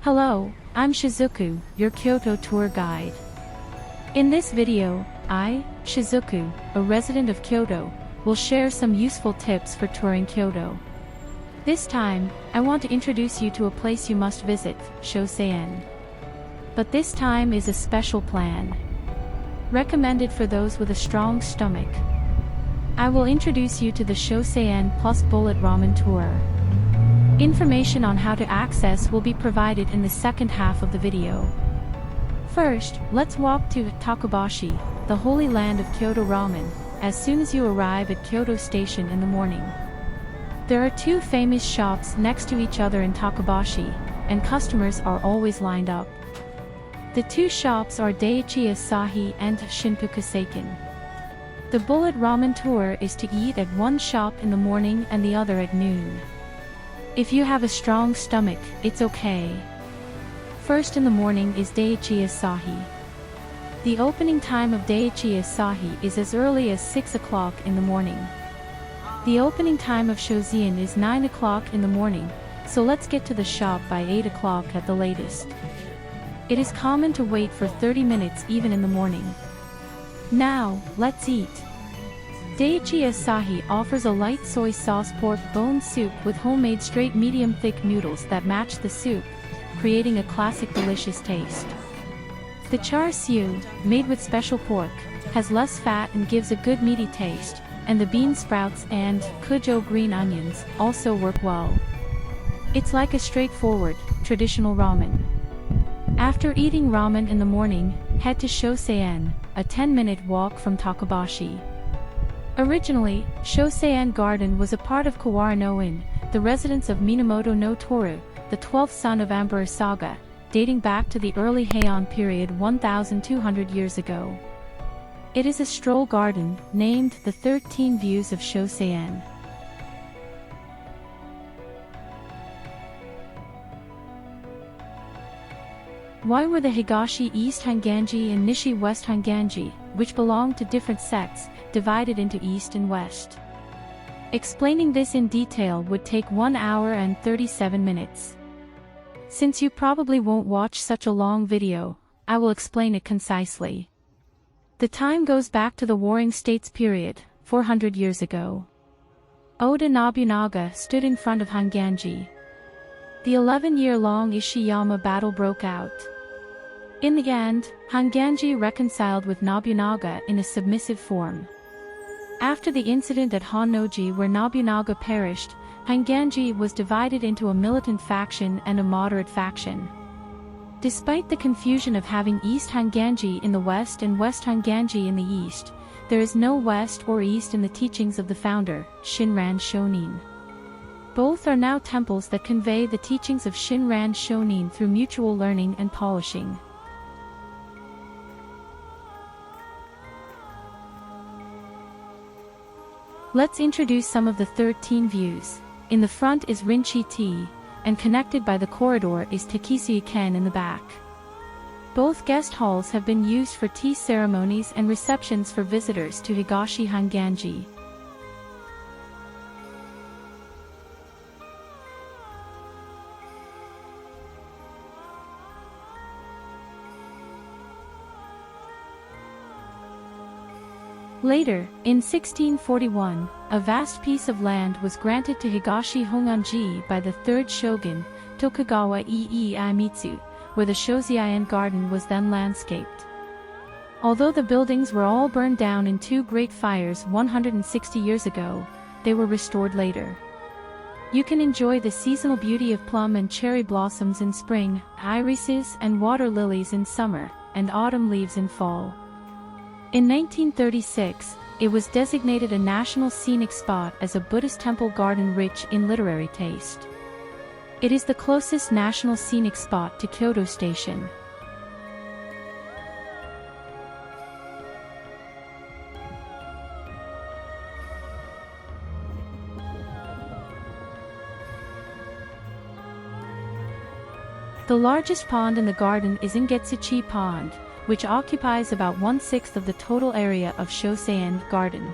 Hello, I'm Shizuku, your Kyoto tour guide. In this video, I, Shizuku, a resident of Kyoto, will share some useful tips for touring Kyoto. This time, I want to introduce you to a place you must visit, Shoseien. But this time is a special plan. Recommended for those with a strong stomach. I will introduce you to the Shoseien Bullet Ramen Tour. Information on how to access will be provided in the second half of the video. First, let's walk to Takobashi, the holy land of Kyoto Ramen, as soon as you arrive at Kyoto Station in the morning. There are two famous shops next to each other in Takobashi, and customers are always lined up. The two shops are Daiichi Asahi and Shinpuku Seiken. The Bullet Ramen Tour is to eat at one shop in the morning and the other at noon. If you have a strong stomach, it's okay. First in the morning is Daiichi Asahi. The opening time of Daiichi Asahi is as early as 6 o'clock in the morning. The opening time of Shoseien is 9 o'clock in the morning, so let's get to the shop by 8 o'clock at the latest. It is common to wait for 30 minutes even in the morning. Now, let's eat. Daiichi Asahi offers a light soy sauce pork bone soup with homemade straight medium thick noodles that match the soup, creating a classic delicious taste. The char siu, made with special pork, has less fat and gives a good meaty taste, and the bean sprouts and kujo green onions also work well. It's like a straightforward, traditional ramen. After eating ramen in the morning, head to Shoseien, a 10-minute walk from Takobashi. Originally, Shounen Garden was a part of Kawara no In, the residence of Minamoto no Toru, the 12th son of Emperor Saga, dating back to the early Heian period 1,200 years ago. It is a stroll garden, named the 13 Views of Shoseien. Why were the Higashi East Hanganji and Nishi West Hanganji, which belonged to different sects, divided into East and West? Explaining this in detail would take 1 hour and 37 minutes. Since you probably won't watch such a long video, I will explain it concisely. The time goes back to the Warring States period, 400 years ago. Oda Nobunaga stood in front of Hanganji. The 11-year-long Ishiyama battle broke out. In the end, Hanganji reconciled with Nobunaga in a submissive form. After the incident at Honnoji where Nobunaga perished, Hanganji was divided into a militant faction and a moderate faction. Despite the confusion of having East Hanganji in the west and West Hanganji in the east, there is no west or east in the teachings of the founder, Shinran Shonin. Both are now temples that convey the teachings of Shinran Shonin through mutual learning and polishing. Let's introduce some of the 13 views. In the front is Rinchi-Tea, and connected by the corridor is Tekisuiken in the back. Both guest halls have been used for tea ceremonies and receptions for visitors to Higashi Hanganji. Later, in 1641, a vast piece of land was granted to Higashi Honganji by the third shogun, Tokugawa Ieyasu, where the Shoseien Garden was then landscaped. Although the buildings were all burned down in two great fires 160 years ago, they were restored later. You can enjoy the seasonal beauty of plum and cherry blossoms in spring, irises and water lilies in summer, and autumn leaves in fall. In 1936, it was designated a national scenic spot as a Buddhist temple garden rich in literary taste. It is the closest national scenic spot to Kyoto Station. The largest pond in the garden is Ingetsuchi Pond, which occupies about 1/6 of the total area of Shoseien Garden.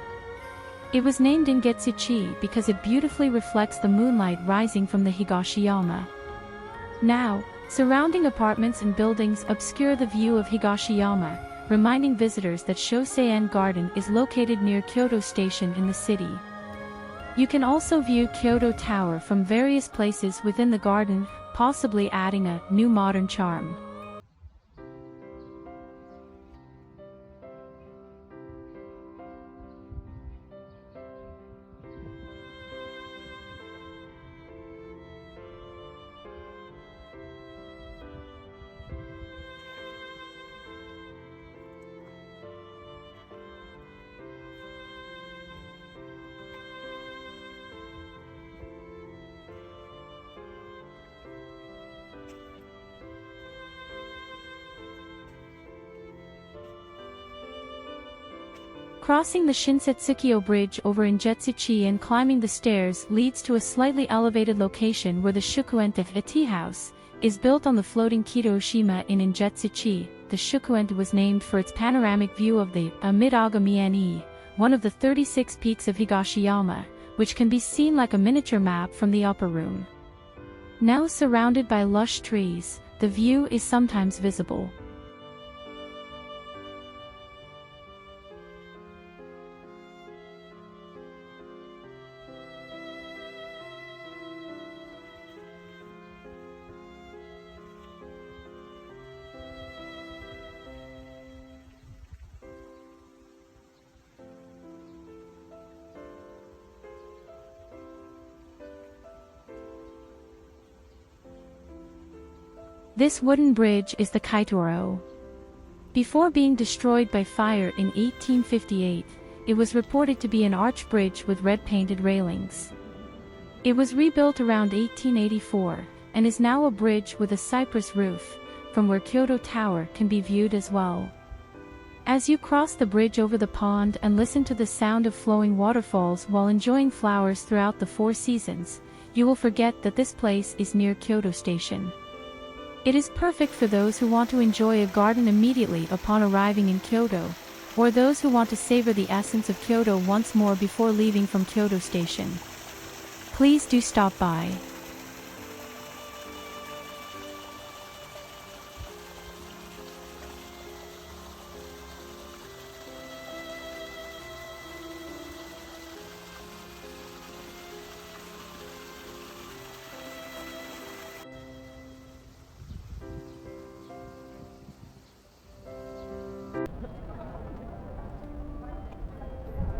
It was named Ingetsuchi because it beautifully reflects the moonlight rising from the Higashiyama. Now, Surrounding apartments and buildings obscure the view of Higashiyama, reminding visitors that Shoseien Garden is located near Kyoto Station in the city. You can also view Kyoto Tower from various places within the garden, possibly adding a new modern charm. Crossing the Shinsetsukiyo Bridge over Injetsuchi and climbing the stairs leads to a slightly elevated location where the Shukuente tea house is built on the floating Kito-shima in Injetsuchi. The Shukuente was named for its panoramic view of the Amidaga-mien, one of the 36 peaks of Higashiyama, which can be seen like a miniature map from the upper room. Now surrounded by lush trees, the view is sometimes visible. This wooden bridge is the Kaitoro. Before being destroyed by fire in 1858, it was reported to be an arch bridge with red-painted railings. It was rebuilt around 1884, and is now a bridge with a cypress roof, from where Kyoto Tower can be viewed as well. As you cross the bridge over the pond and listen to the sound of flowing waterfalls while enjoying flowers throughout the 4 seasons, you will forget that this place is near Kyoto Station. It is perfect for those who want to enjoy a garden immediately upon arriving in Kyoto, or those who want to savor the essence of Kyoto once more before leaving from Kyoto Station. Please do stop by.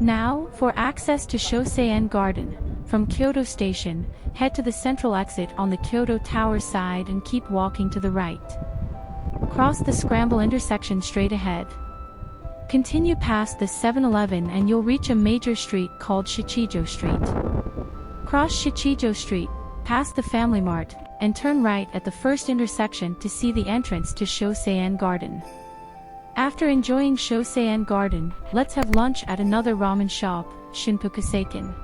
Now, for access to Shoseien Garden, from Kyoto Station, head to the central exit on the Kyoto Tower side and keep walking to the right. Cross the Scramble intersection straight ahead. Continue past the 7-Eleven and you'll reach a major street called Shichijo Street. Cross Shichijo Street, past the Family Mart, and turn right at the first intersection to see the entrance to Shoseien Garden. After enjoying Shoseien Garden, let's have lunch at another ramen shop, Shinpukuseiken.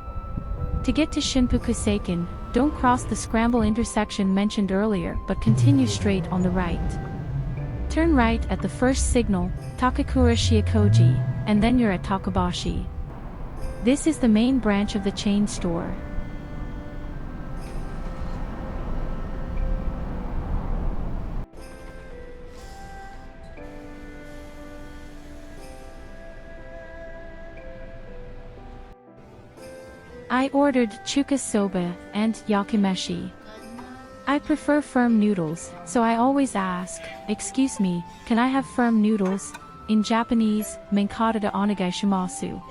To get to Shinpukuseiken, don't cross the Scramble intersection mentioned earlier but continue straight on the right. Turn right at the first signal, Takakura Shiakoji, and then you're at Takabashi. This is the main branch of the chain store. I ordered chuka soba and yakimeshi. I prefer firm noodles, so I always ask, "Excuse me, can I have firm noodles?" In Japanese, menkata de onegai shimasu.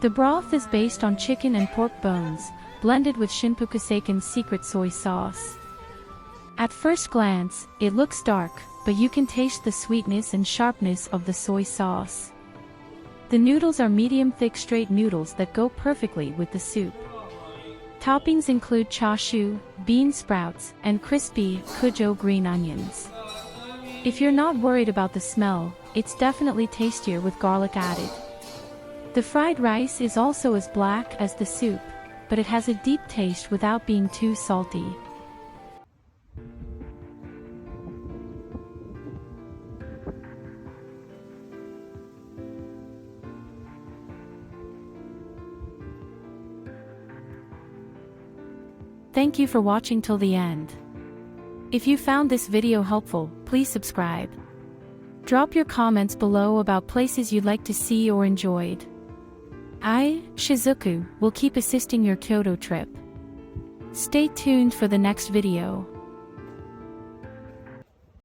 The broth is based on chicken and pork bones, blended with Shinpukuseiken's secret soy sauce. At first glance, it looks dark, but you can taste the sweetness and sharpness of the soy sauce. The noodles are medium-thick straight noodles that go perfectly with the soup. Toppings include chashu, bean sprouts, and crispy kujo green onions. If you're not worried about the smell, it's definitely tastier with garlic added. The fried rice is also as black as the soup, but it has a deep taste without being too salty. Thank you for watching till the end. If you found this video helpful, please subscribe. Drop your comments below about places you'd like to see or enjoyed. I, Shizuku, will keep assisting your Kyoto trip. Stay tuned for the next video.